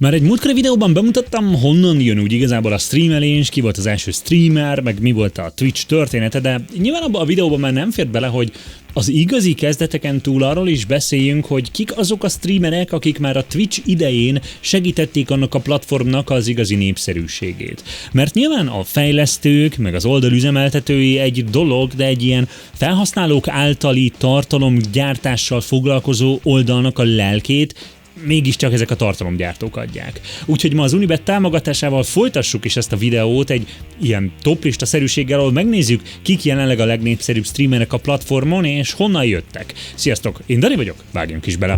Már egy múltkori videóban bemutattam, honnan jön úgy igazából a streamelés, ki volt az első streamer, meg mi volt a Twitch története, de nyilván abban a videóban már nem fért bele, hogy az igazi kezdeteken túl arról is beszéljünk, hogy kik azok a streamerek, akik már a Twitch idején segítették annak a platformnak az igazi népszerűségét. Mert nyilván a fejlesztők, meg az oldalüzemeltetői egy dolog, de egy ilyen felhasználók általi tartalomgyártással foglalkozó oldalnak a lelkét mégiscsak ezek a tartalomgyártók adják. Úgyhogy ma az Unibet támogatásával folytassuk is ezt a videót egy ilyen toplista-szerűséggel, ahol megnézzük, kik jelenleg a legnépszerűbb streamerek a platformon, és honnan jöttek. Sziasztok, én Dani vagyok, vágjunk is bele!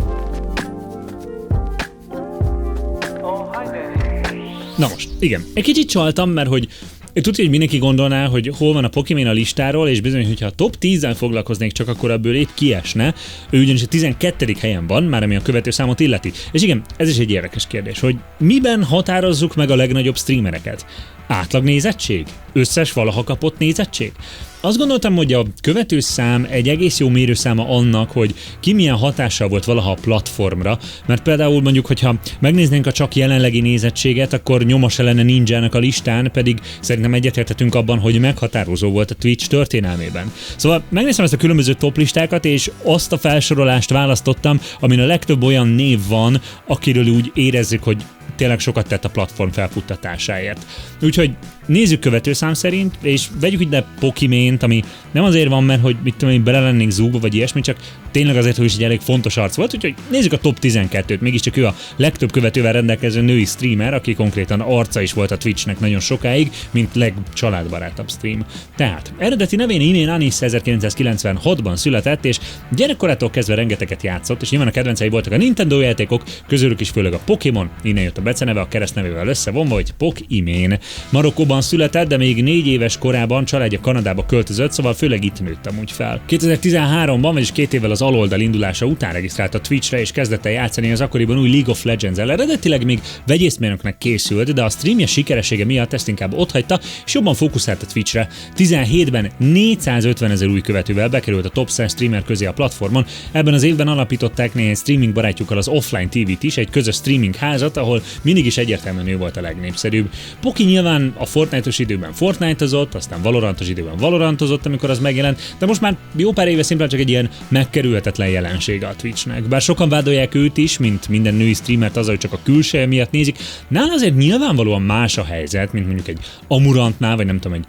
Na most, igen, egy kicsit csaltam, mert hogy tudja, hogy mindenki gondolná, hogy hol van a Pokémon a listáról, és bizony, hogyha a top 10-zel foglalkoznék, csak akkor ebből épp kiesne. Ő ugyanis a 12. helyen van, már ami a követőszámot illeti. És igen, ez is egy érdekes kérdés, hogy miben határozzuk meg a legnagyobb streamereket? Átlag nézettség? Összes valaha kapott nézettség? Azt gondoltam, hogy a követőszám egy egész jó mérőszáma annak, hogy ki milyen hatással volt valaha a platformra, mert például mondjuk, hogyha megnéznénk a csak jelenlegi nézettséget, akkor nyoma lenne Ninjának a listán, pedig szerintem egyetérthetünk abban, hogy meghatározó volt a Twitch történelmében. Szóval megnéztem ezt a különböző toplistákat, és azt a felsorolást választottam, amin a legtöbb olyan név van, akiről úgy érezzük, hogy tényleg sokat tett a platform felfuttatásáért. Úgyhogy nézzük követőszám szerint, és vegyük ide Pokémont, ami nem azért van, mert hogy mit tudom én, bele lennénk zúgva, vagy ilyesmi, csak tényleg azért, hogy is egy elég fontos arc volt, úgyhogy nézzük a top 12-t, mégiscsak ő a legtöbb követővel rendelkező női streamer, aki konkrétan arca is volt a Twitchnek nagyon sokáig, mint legcsaládbarátabb stream. Tehát eredeti nevén Ine Anis 1996-ban született, és gyerekkorától kezdve rengeteget játszott, és nyilván a kedvencei voltak a Nintendo játékok, közülük is főleg a Pokémon, innen jött a beceneve, a keresztnevével összevonva, hogy Pokimén. Marokkóban született, de még 4 éves korában családja Kanadába költözött, szóval főleg itt nőtt amúgy fel. 2013-ban, vagyis 2 évvel az aloldal indulása után regisztrált a Twitchre, és kezdett el játszani az akkoriban új League of Legends-el. Eredetileg még vegyészmérnöknek készült, de a streamje sikeressége miatt ezt inkább otthagyta, és jobban fókuszált a Twitchre. 17-ben 450 000 új követővel bekerült a top 100 streamer közé a platformon. Ebben az évben alapították néhány streaming barátjukkal az Offline TV-t is, egy közös streaming házat, ahol mindig is egyértelműen ő volt a legnépszerűbb. Poki nyilván a Fortnite-os időben Fortnite-ozott, aztán Valorantos időben Valorantozott, amikor az megjelent, de most már jó pár éve szimplán csak egy ilyen megkerülhetetlen jelensége a Twitchnek. Bár sokan vádolják őt is, mint minden női streamert azzal, hogy csak a külseje miatt nézik, nála azért nyilvánvalóan más a helyzet, mint mondjuk egy Amurantnál, vagy nem tudom, egy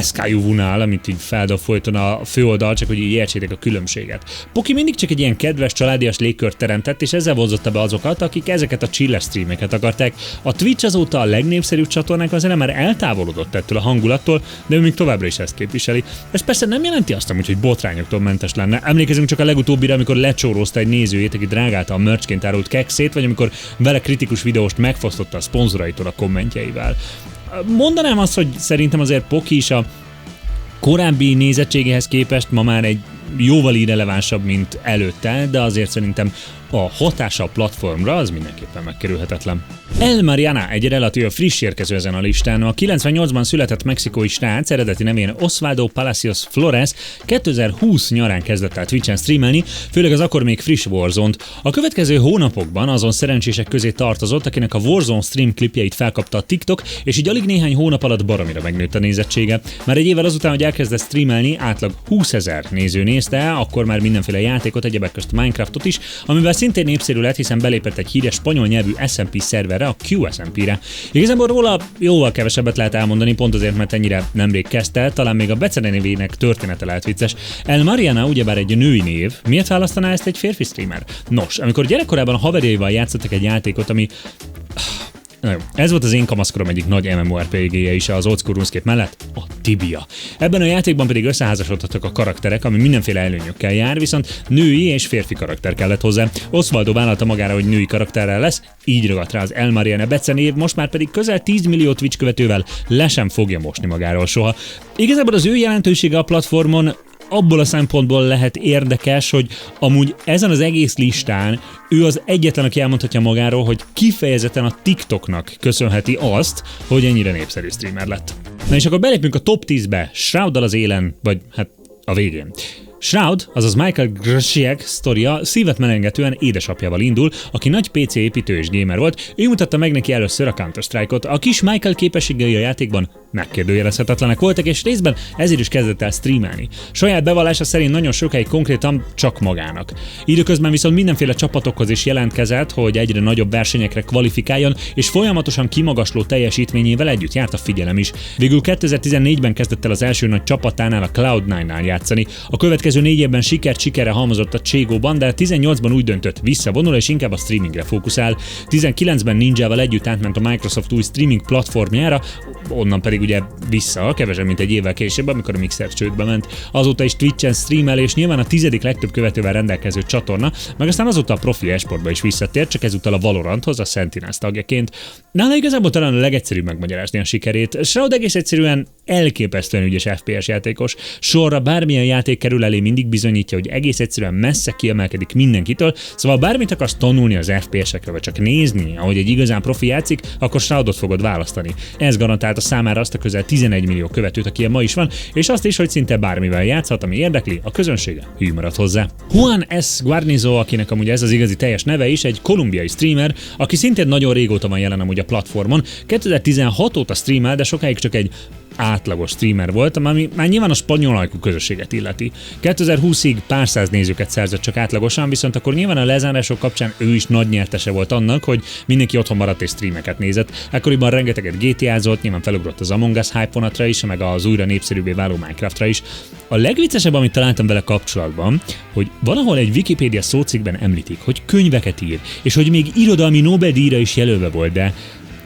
SKU-nál, amit így feldob folyton a főoldal, csak hogy így értsétek a különbséget. Poki mindig csak egy ilyen kedves, családias légkört teremtett, és ezzel vonzotta be azokat, akik ezeket a chiller streameket akarták. A Twitch azóta a legnépszerűbb csatornák azért már eltávolodott ettől a hangulattól, de ő még továbbra is ezt képviseli. Ez persze nem jelenti azt, hogy botrányoktól mentes lenne. Emlékezünk csak a legutóbbira, amikor lecsórózta egy nézőjét, aki drágálta a merchként árult kekszét, vagy amikor vele kritikus videóst megfosztotta a szponzoraitól a kommentjeivel. Mondanám azt, hogy szerintem azért Poki is a korábbi nézettségéhez képest ma már egy jóval irrelevánsabb, mint előtte, de azért szerintem a hatása a platformra az mindenképpen megkerülhetetlen. El Mariana egy relatíve friss érkező ezen a listán. A 98-ban született mexikói srác, eredeti nevén Osvaldo Palacios Flores 2020 nyarán kezdett el Twitchen streamelni, főleg az akkor még friss Warzone-t. A következő hónapokban azon szerencsések közé tartozott, akinek a Warzone stream klipjeit felkapta a TikTok, és így alig néhány hónap alatt baromira megnőtt a nézettsége. Már egy évvel azután, hogy elkezdett streamelni, átlag 20 000 néző nézte, akkor már mindenféle játékot, egyebek közt Minecraftot is, amivel szintén népszerű lett, hiszen belépett egy híres spanyol nyelvű SMP szerverre, a QSMP-re. Igazából róla jóval kevesebbet lehet elmondani, pont azért, mert ennyire nemrég kezdte, talán még a becenevének története lehet vicces. El Mariana ugyebár egy női név, miért választaná ezt egy férfi streamer? Nos, amikor gyerekkorában a haverjaival játszottak egy játékot, ami... Na jó, ez volt az én kamaszkorom egyik nagy MMORPG-je is az Old School RuneScape mellett, a Tibia. Ebben a játékban pedig összeházasodhattak a karakterek, ami mindenféle előnyökkel jár, viszont női és férfi karakter kellett hozzá. Osvaldo vállalta magára, hogy női karakterrel lesz, így ragadt rá az El Mariana becenév, most már pedig közel 10 millió Twitch követővel le sem fogja mosni magáról soha. Igazából az ő jelentősége a platformon abból a szempontból lehet érdekes, hogy amúgy ezen az egész listán ő az egyetlen, aki elmondhatja magáról, hogy kifejezetten a TikToknak köszönheti azt, hogy ennyire népszerű streamer lett. Na és akkor belépünk a top 10-be, Shrouddal az élen, vagy hát a végén. Shroud, azaz Michael Grziek sztoria szívet melengetően édesapjával indul, aki nagy PC építő és gamer volt, ő mutatta meg neki először a Counter-Strike-ot. A kis Michael képességei a játékban megkérdőjelezhetetlenek voltak, és részben ezért is kezdett el streamelni. Saját bevallása szerint nagyon sokáig konkrétan csak magának. Időközben viszont mindenféle csapatokhoz is jelentkezett, hogy egyre nagyobb versenyekre kvalifikáljon, és folyamatosan kimagasló teljesítményével együtt járt a figyelem is. Végül 2014-ben kezdett el az első nagy csapatánál, a Cloud9-nál játszani. A következő 4 évben sikerre halmozott a Cségóban, de 18-ban úgy döntött, visszavonul és inkább a streamingre fókuszál. 19-ben Ninjával együtt átment a Microsoft új streaming platformjára, onnan pedig ugye vissza, kevesebb mint egy évvel később, amikor a Mixer csődbe ment. Azóta is Twitch-en streamel, és nyilván a 10. legtöbb követővel rendelkező csatorna, meg aztán azóta a profi esportba is visszatért, csak ezúttal a Valoranthoz, a Sentinels tagjaként. Nála igazából talán a legegyszerűbb megmagyarázni a sikerét. Shroud egész egyszerűen elképesztően ügyes FPS játékos. Sorra bármilyen játék kerül elé, mindig bizonyítja, hogy egész egyszerűen messze kiemelkedik mindenkitől, szóval bármit akarsz tanulni az FPS-ekre, vagy csak nézni, ahogy egy igazán profi játszik, akkor Shroudot fogod választani. Ez garantálta számára azt a közel 11 millió követőt, aki ma is van, és azt is, hogy szinte bármivel játszhat, ami érdekli, a közönsége hű marad hozzá. Juan S. Guarnizo, akinek amúgy ez az igazi teljes neve is, egy kolumbiai streamer, aki szintén nagyon régóta van jelen amúgy a platformon. 2016 óta streamel, de sokáig csak egy átlagos streamer volt, ami már nyilván a spanyol ajkú közösséget illeti. 2020-ig pár száz nézőket szerzett csak átlagosan, viszont akkor nyilván a lezárások kapcsán ő is nagy nyertese volt annak, hogy mindenki otthon maradt és streameket nézett. Ekkoriban rengeteget GTA-zolt, nyilván felugrott az Among Us hype vonatra is, meg az újra népszerűbbé váló Minecraftra is. A legviccesebb, amit találtam vele kapcsolatban, hogy valahol egy Wikipédia szócikkben említik, hogy könyveket ír, és hogy még irodalmi Nobel-díjra is jelölve volt, de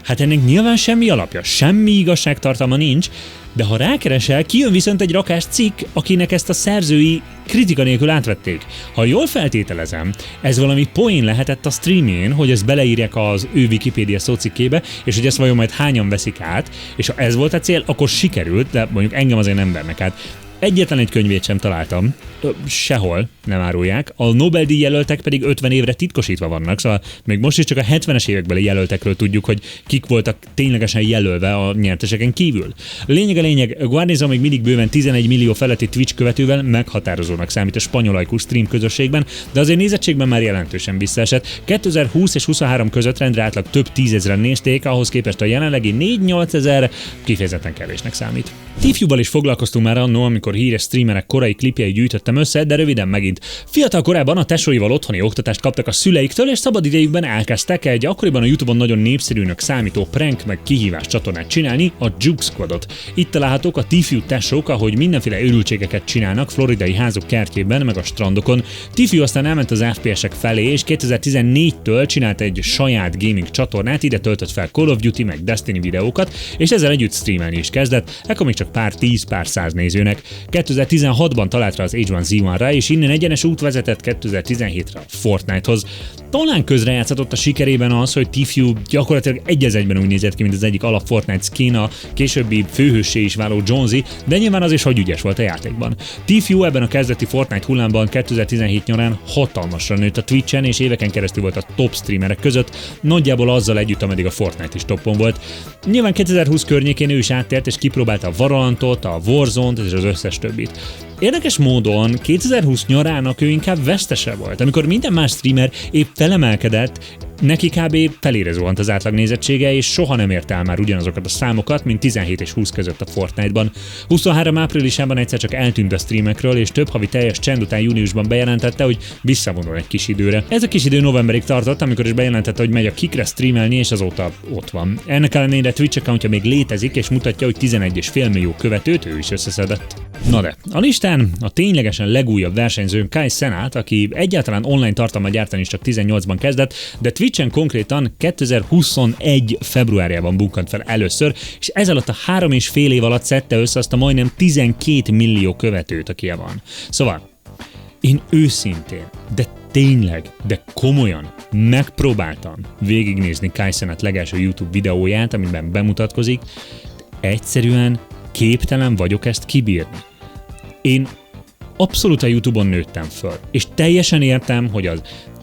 hát ennek nyilván semmi alapja, semmi igazságtartalma nincs, de ha rákeresel, kijön viszont egy rakás cikk, akinek ezt a szerzői kritika nélkül átvették. Ha jól feltételezem, ez valami poén lehetett a streamjén, hogy ezt beleírják az ő Wikipédia szócikkébe, és hogy ezt vajon majd hányan veszik át, és ha ez volt a cél, akkor sikerült, de mondjuk engem azért nem vernek át. Egyetlen egy könyvét sem találtam, sehol nem árulják, a Nobel-díj jelöltek pedig 50 évre titkosítva vannak, szóval még most is csak a 70-es évekbeli jelöltekről tudjuk, hogy kik voltak ténylegesen jelölve a nyerteseken kívül. Lényeg, Guarnizo még mindig bőven 11 millió feletti Twitch követővel meghatározónak számít a spanyol ajkú stream közösségben, de azért nézettségben már jelentősen visszaesett. 2020 és 23 között rendre átlag több tízezren nézték, ahhoz képest a jelenlegi 4-8 ezer kifejezetten kevésnek számít. Tifjúval is foglalkoztunk már annó, amikor híres streamerek korai klipjeit gyűjtöttem össze, de röviden megint. Fiatal korában a tesóival otthoni oktatást kaptak a szüleiktől, és szabadidejükben elkezdtek egy akkoriban a YouTube-on nagyon népszerűnek számító prank meg kihívás csatornát csinálni, a Juke Squadot. Itt találhatók a Tifjú tesók, ahogy mindenféle őrültségeket csinálnak floridai házuk kertjében meg a strandokon. Tifjú aztán elment az FPS-ek felé, és 2014-től csinált egy saját gaming csatornát, ide töltött fel Call of Duty meg Destiny videókat, és ezzel együtt streamelni is kezdett, ekkor még csak pár száz nézőnek. 2016-ban talált rá az H1Z1-ra, és innen egyenes út vezetett 2017-re a Fortnite-hoz. Talán közrejátszott a sikerében az, hogy Tifjú gyakorlatilag egy az egyben úgy nézett ki, mint az egyik alap Fortnite skin, a későbbi főhőssé is váló Jonesy, de nyilván az is, hogy ügyes volt a játékban. Tifjú ebben a kezdeti Fortnite hullámban 2017 nyarán hatalmasra nőtt a Twitchen, és éveken keresztül volt a top streamerek között, nagyjából azzal együtt, ameddig a Fortnite is toppon volt. Nyilván 2020 környékén ő is áttért, és kipróbálta a Valorantot, a Warzone-t és az összes többit. Érdekes módon 2020 nyarának ő inkább vesztese volt, amikor minden más streamer épp felemelkedett, neki kb. Felére zuhant az átlag nézettsége, és soha nem ért el már ugyanazokat a számokat, mint 17 és 20 között a Fortnite-ban. 23 áprilisában egyszer csak eltűnt a streamekről, és több havi teljes csend után júniusban bejelentette, hogy visszavonul egy kis időre. Ez a kis idő novemberig tartott, amikor is bejelentette, hogy megy a Kikre streamelni, és azóta ott van. Ennek ellenére Twitch accountja még létezik, és mutatja, hogy 11,5 millió követőt ő is összeszedett. Na de, a listán a ténylegesen legújabb versenyzőnk Kai Cenat, aki egyáltalán online tartalmat gyártani is csak 18-ban kezdett, de Twitchen konkrétan 2021 februárjában bukkant fel először, és ez alatt a 3,5 év alatt szedte össze azt a majdnem 12 millió követőt, aki van. Szóval, én őszintén, de tényleg, de komolyan megpróbáltam végignézni Kai Cenat legelső YouTube videóját, amiben bemutatkozik, egyszerűen képtelen vagyok ezt kibírni. Én abszolút a YouTube-on nőttem föl, és teljesen értem, hogy az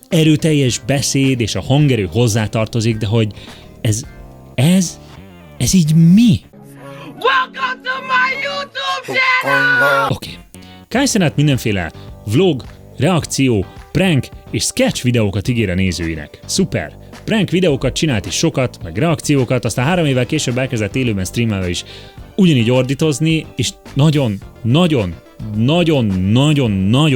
erőteljes beszéd és a hangerő hozzátartozik, de hogy ez így mi? Welcome to my YouTube channel! Oké. Kai Cenat mindenféle vlog, reakció, prank és sketch videókat ígér a nézőinek. Szuper! Prank videókat csinált is sokat, meg reakciókat, aztán 3 évvel később elkezdett élőben streamelve is ugyanígy ordítozni, és nagyon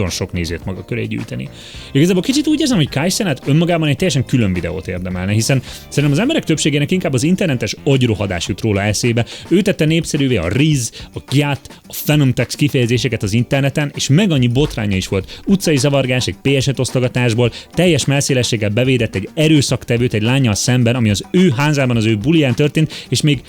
sok nézőt maga köré gyűjteni. Igazából kicsit úgy érzem, hogy Kai Cenat önmagában egy teljesen külön videót érdemelne, hiszen szerintem az emberek többségének inkább az internetes agyrohadás jut róla eszébe. Ő tette népszerűvé a Riz, a Gyat, a Phenomtex kifejezéseket az interneten, és meg annyi botránya is volt. Utcai zavargás, egy PS-et osztogatásból, teljes melszélességgel bevédett egy erőszaktevőt egy lánnyal szemben, ami az ő házában, az ő buliján történt, és még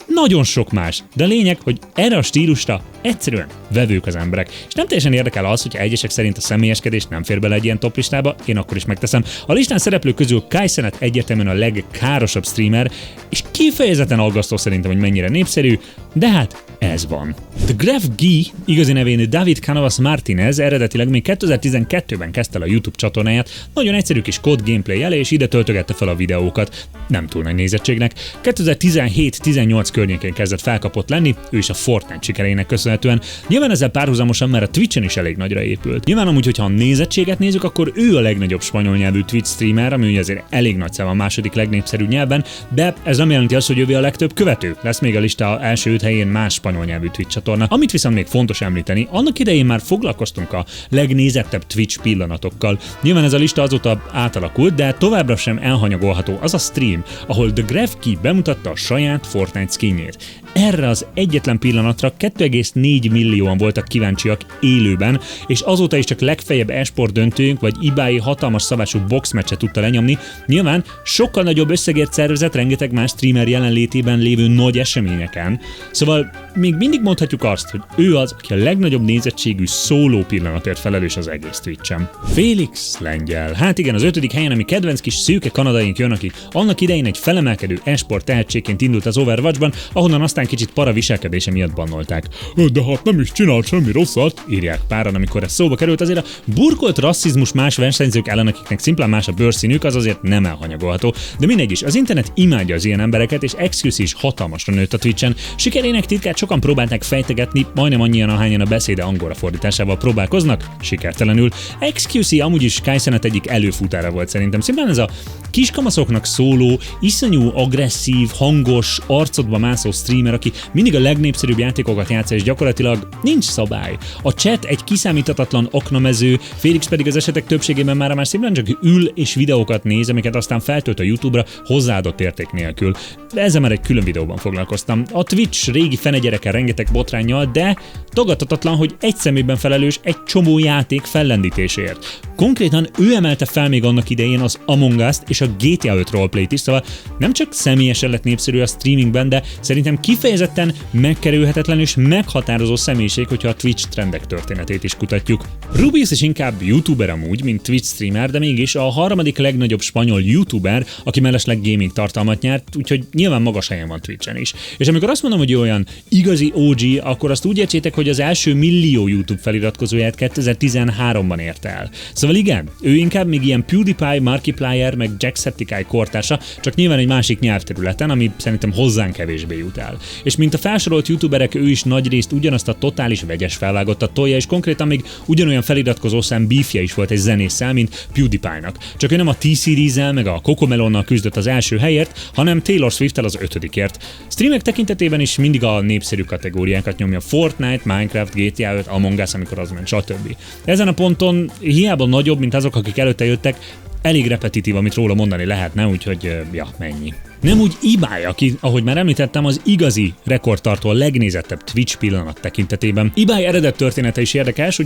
nagyon sok más. De a lényeg, hogy erre a stílusra egyszerűen vevők az emberek. És nem teljesen érdekel az, hogy egyesek szerint a személyeskedés nem fér bele egy ilyen top listába, én akkor is megteszem. A listán szereplők közül Kai Cenat egyértelműen a legkárosabb streamer, és kifejezetten aggasztó szerintem, hogy mennyire népszerű, de hát ez van. The Graph G, igazi nevén David Canovas Martinez, eredetileg még 2012-ben kezdte el a YouTube csatornáját, nagyon egyszerű kis kód gameplay elé, és ide töltögette fel a videókat, nem túl nagy nézettségnek. 2017-18 környékén kezdett felkapott lenni, ő is a Fortnite sikereinek köszönhetően. Nyilván ezzel párhuzamosan már a Twitchen is elég nagyra épült. Nyilván amúgy, hogyha a nézettséget nézzük, akkor ő a legnagyobb spanyol nyelvű Twitch streamer, ami ugye azért elég nagy szám a második legnépszerűbb nyelven, de ez nem jelenti azt, hogy ővé a legtöbb követő. Lesz még a lista első 5 helyén más spanyol nyelvű Twitch csatorna. Amit viszont még fontos említeni, annak idején már foglalkoztunk a legnézettebb Twitch pillanatokkal. Nyilván ez a lista azóta átalakult, de továbbra sem elhanyagolható az a stream, ahol The Graph Key bemutatta a saját Fortnite skinjét. Erre az egyetlen pillanatra 2,4 millióan voltak kíváncsiak élőben, és azóta is csak legfeljebb esport döntőnk vagy eBay hatalmas szabású boxmeccset tudta lenyomni. Nyilván sokkal nagyobb összegért szervezett rengeteg más streamer jelenlétében lévő nagy eseményeken. Szóval még mindig mondhatjuk azt, hogy ő az, aki a legnagyobb nézettségű szóló pillanatért felelős az egész Twitchen. Félix lengyel. Hát igen, az 5. helyen, ami kedvenc kis szőke kanadaink jön, aki annak idején egy felemelkedő esport tehetségként indult az Overwatchban, ahonnan aztán kicsit para viselkedése miatt bannolták. De hát nem is csinált semmi rosszat, írják páran, amikor ez szóba került. Azért a burkolt rasszizmus más versenyzők ellen, akiknek szimplán más a bőrszínük, az azért nem elhanyagolható. De mindegy is, az internet imádja az ilyen embereket, és Excuse is hatalmasra nőtt a Twitchen. Sikerének titkát sokan próbálták fejtegetni, majdnem annyian, ahányan a beszéde angolra fordításával próbálkoznak, sikertelenül. Excuse amúgy is Kai Cenat egyik előfutára volt szerintem. Szimplán ez a kiskamaszoknak szóló, iszonyú agresszív, hangos, arcodba mászó streamer, aki mindig a legnépszerűbb játékokat játsza, és gyakorlatilag nincs szabály. A chat egy kiszámíthatatlan aknamező, Félix pedig az esetek többségében már szimplán csak ül és videókat néz, amiket aztán feltölt a YouTube-ra hozzáadott érték nélkül. De ezzel már egy külön videóban foglalkoztam. A Twitch régi fenegyereke rengeteg botránnyal, de tagadhatatlan, hogy egy szemében felelős egy csomó játék fellendítésért. Konkrétan ő emelte fel még annak idején az Among Us-t és a GTA 5 roleplayt is, szóval nem csak személyesen lett népszerű a streamingben, de szerintem kifejezetten megkerülhetetlen és meghatározó személyiség, hogyha a Twitch trendek történetét is kutatjuk. Rubius is inkább YouTuber amúgy, mint Twitch streamer, de mégis a harmadik legnagyobb spanyol YouTuber, aki mellesleg gaming tartalmat nyert, úgyhogy nyilván magas helyen van Twitchen is. És amikor azt mondom, hogy olyan igazi OG, akkor azt úgy értsétek, hogy az első millió YouTube feliratkozóját 2013-ban ért el. Szóval igen, ő inkább még ilyen PewDiePie, Markiplier, meg Jacksepticeye kortársa, csak nyilván egy másik nyelvterületen, ami szerintem hozzánk kevésbé jut el. És mint a felsorolt youtuberek, ő is nagyrészt ugyanazt a totális vegyes felvágottat tolja, és konkrétan még ugyanolyan feliratkozó szám beefje is volt egy zenésszel, mint PewDiePie-nak. Csak ő nem a T-Series-el, meg a Cocomelonnal küzdött az első helyért, hanem Taylor Swift-tel az 5-ért. Streamek tekintetében is mindig a népszerű kategóriákat nyomja: Fortnite, Minecraft, GTA 5, Among Us, amikor az ment, stb. Ezen a ponton hiába nagyobb, mint azok, akik előtte jöttek, elég repetitív, amit róla mondani lehetne, úgyhogy mennyi. Nem úgy eBay, aki, ahogy már említettem, az igazi rekordtartó, a legnézettebb Twitch pillanat tekintetében. eBay eredet története is érdekes,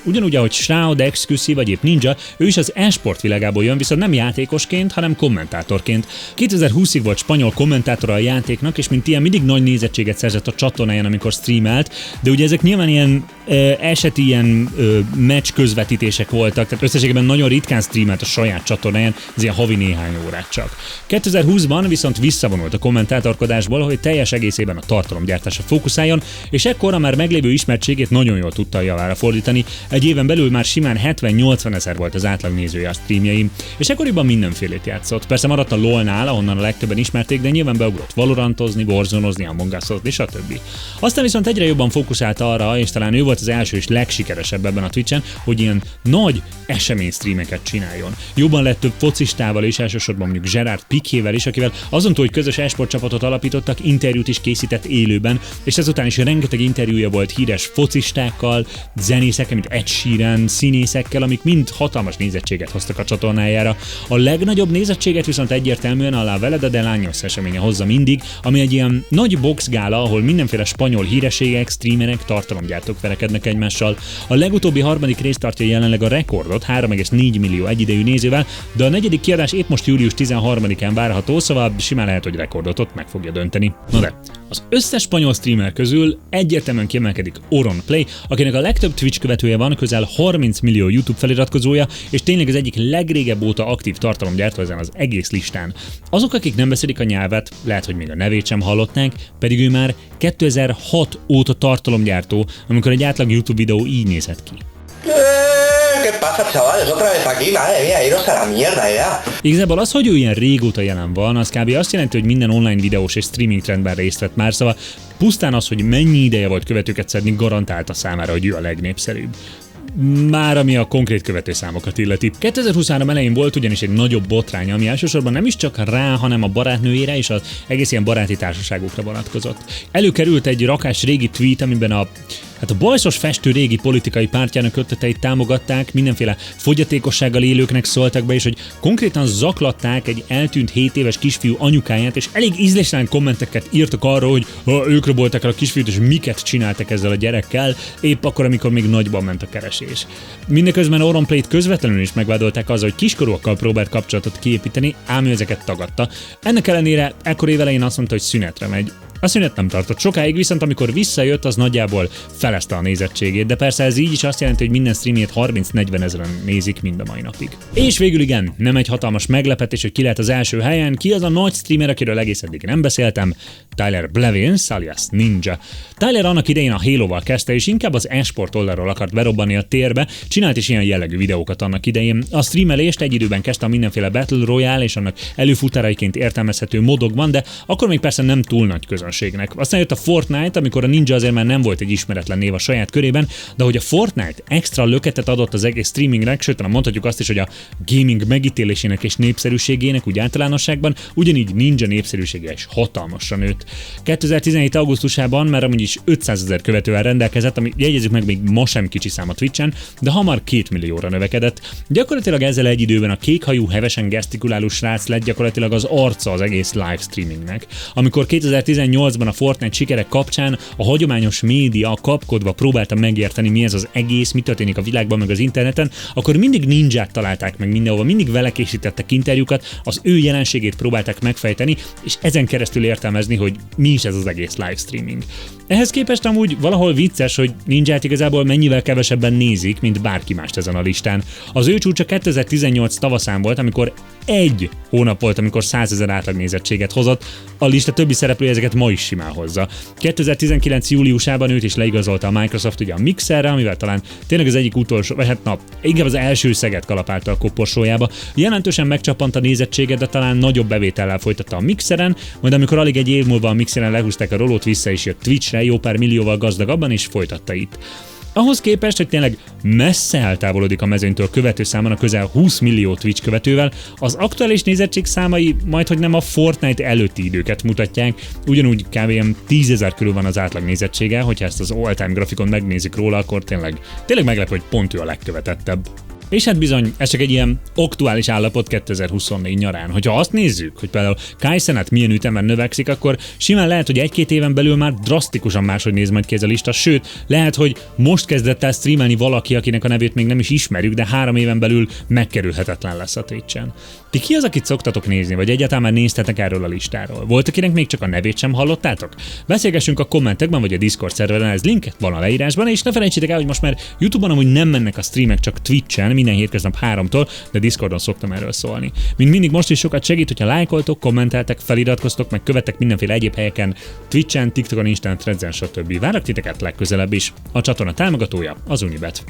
ugyanúgy, ahogy Shroud, Exclusive vagy épp Ninja, ő is az e-sport világából jön, viszont nem játékosként, hanem kommentátorként. 2020-ig volt spanyol kommentátora a játéknak, és mint ilyen mindig nagy nézettséget szerzett a csatornáján, amikor streamelt, de ugye ezek nyilván ilyen eseti meccs közvetítések voltak, tehát összességében nagyon ritkán streamelt a saját csatornáján, ez ilyen havi néhány órát csak. 2020-ban viszont viszont visszavonult a kommentátorkodásból, hogy teljes egészében a tartalomgyártásra fókuszáljon, és ekkor a már meglévő ismertségét nagyon jól tudta a javára fordítani. Egy éven belül már simán 70-80 ezer volt az átlag nézője a streamjeim, és ekkoriban mindenfélét játszott. Persze maradt a LoL-nál, ahonnan a legtöbben ismerték, de nyilván beugrott Valorantozni, Warzonozni, Among Us-ozni, stb. Aztán viszont egyre jobban fókuszált arra, és talán ő volt az első és legsikeresebb ebben a Twitchen, hogy ilyen nagy esemény streameket csináljon. Jobban lett több focistával és elsősorban mondjuk Gerard Piquével is, akivel azon túl, hogy közös e-sport csapatot alapítottak, interjút is készített élőben, és ezután is rengeteg interjúja volt híres focistákkal, zenészekkel, mint Ed Sheeran, színészekkel, amik mind hatalmas nézettséget hoztak a csatornájára. A legnagyobb nézettséget viszont egyértelműen a La Veleda de Años eseménye hozza mindig, ami egy ilyen nagy boxgála, ahol mindenféle spanyol hírességek, streamerek, tartalomgyártók verekednek egymással. A legutóbbi harmadik rész tartja jelenleg a rekordot 3,4 millió egyidejű nézővel, de a negyedik kiadás épp most július 13-án várható, szóval simán lehet, hogy rekordot ott meg fogja dönteni. Na de, az összes spanyol streamer közül egyértelműen kiemelkedik Auronplay, akinek a legtöbb Twitch követője van, közel 30 millió YouTube feliratkozója, és tényleg az egyik legrégebb óta aktív tartalomgyártó ezen az egész listán. Azok, akik nem beszélik a nyelvet, lehet, hogy még a nevét sem hallották, pedig ő már 2006 óta tartalomgyártó, amikor egy átlag YouTube videó így nézett ki. ¿Qué pasa, chavales? Otra vez aquí, madre mía, iros a la mierda ya. Igazából az, hogy ő ilyen régóta jelen van, az kb. Azt jelenti, hogy minden online videós és streaming trendben részt vett már, szóval pusztán az, hogy mennyi ideje volt követőket szedni, garantálta számára, hogy ő a legnépszerűbb. Már ami a konkrét követőszámokat illeti. 2023 elején volt ugyanis egy nagyobb botrány, ami elsősorban nem is csak rá, hanem a barátnőjére és az egész ilyen baráti társaságokra vonatkozott. Előkerült egy rakás régi tweet, amiben a bajszos festő régi politikai pártjának ötleteit támogatták, mindenféle fogyatékossággal élőknek szóltak be, és hogy konkrétan zaklatták egy eltűnt 7 éves kisfiú anyukáját, és elég ízléstelen kommenteket írtak arról, hogy ők rabolták el a kisfiút, és miket csináltak ezzel a gyerekkel, épp akkor, amikor még nagyban ment a keresés. Mindeközben Auronplayt közvetlenül is megvádolták azzal, hogy kiskorúakkal próbált kapcsolatot kiépíteni, ám ő ezeket tagadta. Ennek ellenére ekkor évelején azt mondta, hogy szünetre megy. A szünet nem tartott sokáig, viszont amikor visszajött, az nagyjából felezte a nézettségét, de persze ez így is azt jelenti, hogy minden streamjét 30-40 ezeren nézik mind a mai napig. És végül igen, nem egy hatalmas meglepetés, hogy ki lehet az első helyen, ki az a nagy streamer, akiről egész eddig nem beszéltem, Tyler Blevins, alias Ninja. Tyler annak idején a Halo-val kezdte, és inkább az e-sport oldalról akart berobbanni a térbe, csinált is ilyen jellegű videókat annak idején. A streamelést egy időben kezdte a mindenféle Battle Royale és annak előfutáraiként értelmezhető modokban, de akkor még persze nem túl nagy közönségnek. Aztán jött a Fortnite, amikor a Ninja azért már nem volt egy ismeretlen név a saját körében, de hogy a Fortnite extra löketet adott az egész streamingnek, sőt, mondhatjuk azt is, hogy a gaming megítélésének és népszerűségének úgy általánosságban, ugyanígy Ninja népszerűsége is hatalmasra nőtt. 2017. augusztusában már amúgy is 500 000 követővel rendelkezett, ami jegyezzük meg még ma sem kicsi szám a Twitchen, de hamar 2 millióra növekedett. Gyakorlatilag ezzel egy időben a kékhajú, hevesen gesztikuláló srác lett gyakorlatilag az arca az egész livestreamingnek. Amikor 2018-ban a Fortnite sikerek kapcsán a hagyományos média kapkodva próbálta megérteni, mi ez az egész, mi történik a világban, meg az interneten, akkor mindig Ninját találták meg mindenhova, mindig vele készítettek interjúkat, az ő jelenségét próbálták megfejteni, és ezen keresztül értelmezni, hogy mi is ez az egész livestreaming. Ehhez képest amúgy valahol vicces, hogy Ninját igazából mennyivel kevesebben nézik, mint bárki mást ezen a listán. Az ő csúcsa 2018 tavaszán volt, amikor egy hónap volt, amikor 100 000 átlagnézettséget hozott, a lista többi szereplő ezeket ma is simán hozza. 2019 júliusában őt is leigazolta a Microsoft ugye a Mixerre, amivel talán tényleg az egyik utolsó, vagy inkább az első szeget kalapálta a koporsójába. Jelentősen megcsappant a nézettséget, de talán nagyobb bevétellel folytatta a Mixeren, majd amikor alig egy év múlva a Mixeren lehúzták a rolót, vissza is jött Twitchre, jó pár millióval gazdagabban, és folytatta itt. Ahhoz képest, hogy tényleg messze eltávolodik a mezőnytől követőszámon a közel 20 millió Twitch követővel, az aktuális nézettség számai majdhogy nem a Fortnite előtti időket mutatják, ugyanúgy kb. 10 000 körül van az átlag nézettsége, hogyha ezt az all-time grafikon megnézik róla, akkor tényleg meglepő, hogy pont ő a legkövetettebb. És hát bizony, ez csak egy ilyen aktuális állapot 2024 nyarán. Hogyha azt nézzük, hogy például Kai Cenat milyen ütemben növekszik, akkor simán lehet, hogy 1-2 éven belül már drasztikusan máshogy néz majd ki ez a lista, sőt, lehet, hogy most kezdett el streamelni valaki, akinek a nevét még nem is ismerjük, de 3 éven belül megkerülhetetlen lesz a Twitchen. Ti ki az, akit szoktatok nézni, vagy egyáltalán már néztetek erről a listáról? Volt, akinek még csak a nevét sem hallottátok? Beszélgessünk a kommentekben, vagy a Discord szerveren, ez link van a leírásban, és ne felejtsétek el, hogy most már YouTube-on amúgy nem mennek a streamek csak Twitchen, minden hétköznap 3-tól, de Discordon szoktam erről szólni. Mint mindig most is sokat segít, hogyha lájkoltok, kommenteltek, feliratkoztok, meg követtek mindenféle egyéb helyeken, Twitchen, TikTokon, Instán, Threads-en, stb. Várok titeket legközelebb is. A csatorna támogatója az Unibet.